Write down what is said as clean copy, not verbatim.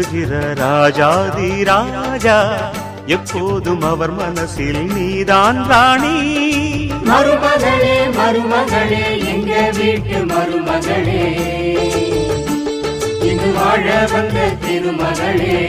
பேசுகிற ராஜாதி ராஜா, எப்போதும் அவர் மனசில் நீதான் ராணி. மருமகளே மருமகளே எங்க வீட்டு மருமகளே, இங்கு வாழ வந்த திருமகளே.